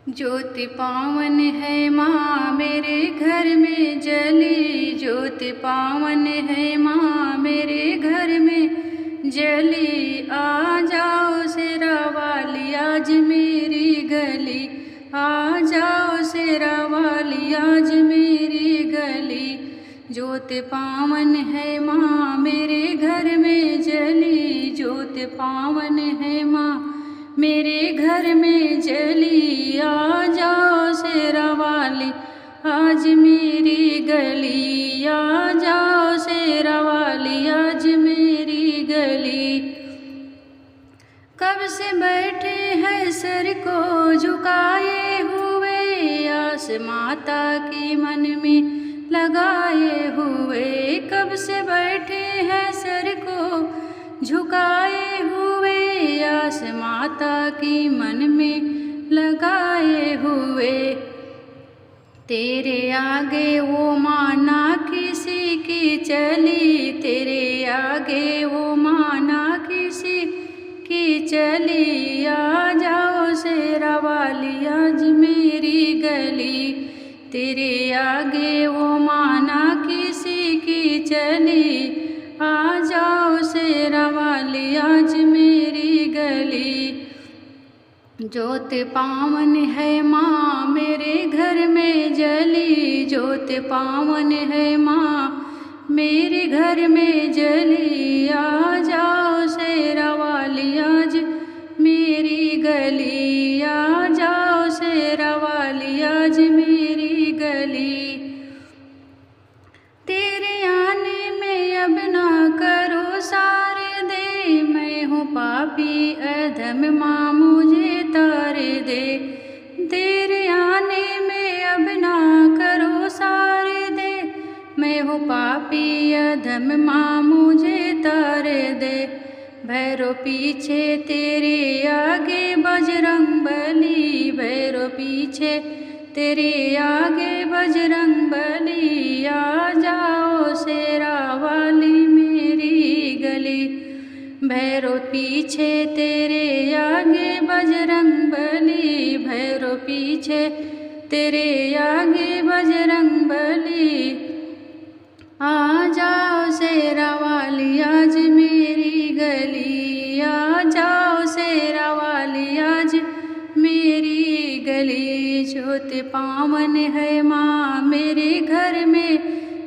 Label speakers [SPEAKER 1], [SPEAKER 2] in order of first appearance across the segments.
[SPEAKER 1] ज्योति पावन है माँ मेरे घर में जली, ज्योति पावन है माँ मेरे घर में जली। आ जाओ शेरा वाली आज मेरी गली, आ जाओ शेरा वाली आज मेरी गली। ज्योति पावन है माँ मेरे घर में जली, ज्योति पावन है माँ मेरे घर में जली। आ जाओ शेरा वाली आज मेरी गली, आ जाओ शेरा वाली आज मेरी गली। कब से बैठे हैं सर को झुकाए हुए, आस माता की मन में लगाए हुए। कब से बैठे हैं सर को झुकाए हुए, आस माता की मन में लगाए हुए। तेरे आगे वो माना किसी की चली, तेरे आगे वो माना किसी की चली। आ जाओ शेरा वाली आज मेरी गली, तेरे आगे वो माना किसी की चली। आ जाओ शेरा वाली आज मेरी गली। ज्योति पावन है माँ मेरे घर में जली, ज्योति पावन है माँ मेरे घर में जली। आ जाओ शेरा वाली आज मेरी गली, आ जाओ शेरा वाली आज मेरी गली। तेरे आने में अब ना करो सारे दे, मैं हूँ पापी अधम माँ मुझे तारे दे। तेरे आने में अब ना करो सारे दे, मैं हूँ पापी अधम माँ मुझे तारे दे। भैरो पीछे तेरे आगे बजरंग बली, भैरो पीछे तेरे आगे बजरंग बली। आ जाओ शेरा वाली मेरी गली, भैरो पीछे तेरे आगे बजरंग बली, भैरो पीछे तेरे आगे बजरंग बली। आ जाओ शेरा वाली आज मेरी गली, आ जाओ शेरा वाली आज मेरी गली। ज्योति पावन है माँ मेरे घर में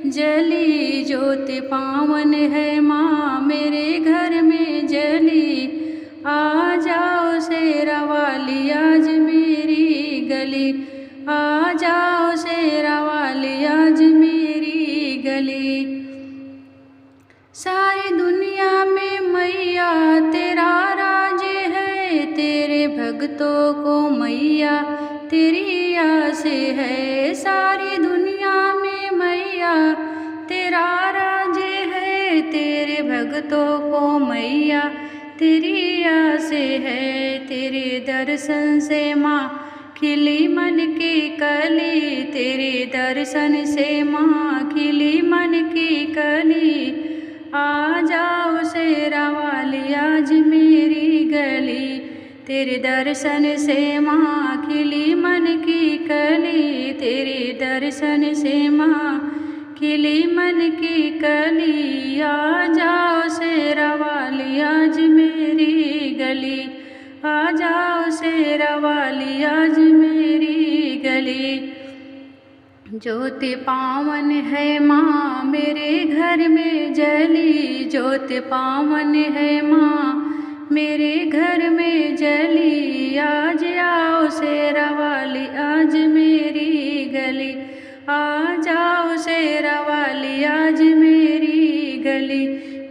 [SPEAKER 1] जली, ज्योति पावन है माँ मेरे घर में जली। आ जाओ शेरा वाली आज मेरी गली, आ जाओ शेरा वाली आज मेरी गली। सारी दुनिया में मैया तेरा राज है, तेरे भक्तों को मैया तेरी आस है। सारी दुनिया में मैया तेरा राज है, तेरे भक्तों को मैया तेरी आस है। तेरे दर्शन से माँ खिली मन की कली, तेरे दर्शन से माँ खिली मन की कली। आ जाओ शेरा वाली आज मेरी गली, तेरे दर्शन से माँ खिली मन की कली, तेरे दर्शन से माँ खिली मन की कली। आ जाओ शेरा वाली आज मेरी गली, आ जाओ शेरा वाली आज मेरी गली। ज्योति पावन है माँ मेरे घर में जली, ज्योति पावन है माँ मेरे घर में जली। आज आओ शेरा वाली आज मेरी गली, आ जाओ शेरा वाली आज मेरी गली।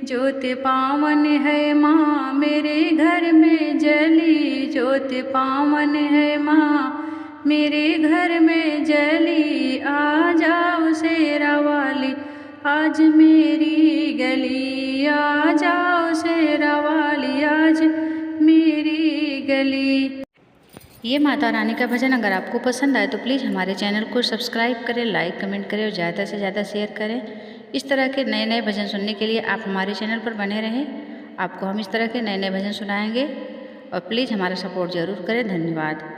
[SPEAKER 1] ज्योति पावन है माँ मेरे घर में जली, ज्योति पावन है माँ मेरे घर में जली। आ जाओ शेरा वाली आज मेरी गली, आ जाओ शेरा वाली आज मेरी गली।
[SPEAKER 2] ये माता रानी का भजन अगर आपको पसंद आए तो प्लीज़ हमारे चैनल को सब्सक्राइब करें, लाइक कमेंट करें और ज़्यादा से ज़्यादा शेयर करें। इस तरह के नए नए भजन सुनने के लिए आप हमारे चैनल पर बने रहें। आपको हम इस तरह के नए नए भजन सुनाएंगे और प्लीज़ हमारा सपोर्ट ज़रूर करें। धन्यवाद।